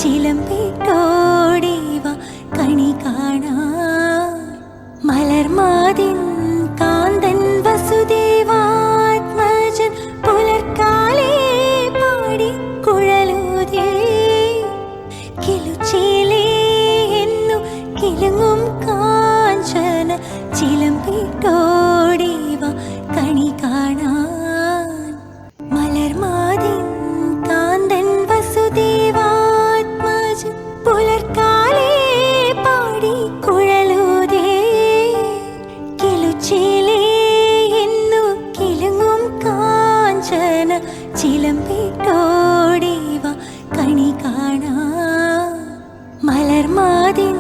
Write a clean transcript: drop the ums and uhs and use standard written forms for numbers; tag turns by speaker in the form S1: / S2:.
S1: ചിലമ്പിട്ടോടിവ കണി കാണാൻ മലർമാതിൻ കാന്തൻ വസുദേവാത്മജൻ പുലർക്കാലേ പാടി കുഴലൂതേ കിലുച്ചേലേ എന്നു കിലുങ്ങും കാഞ്ചന ചിലമ്പിട്ടോടിവ കണി കാണാൻ മലർമാതിൻ കാന്തൻ വസുദേവാത്മജൻ പുലർക്കാലേ പാടി കുഴലൂതേ കിലുച്ചേലേ എന്നു കിലുങ്ങും കാഞ്ചന ചിലമ്പിട്ടോടിവ കണി കാണാൻ മലർമാതിൻ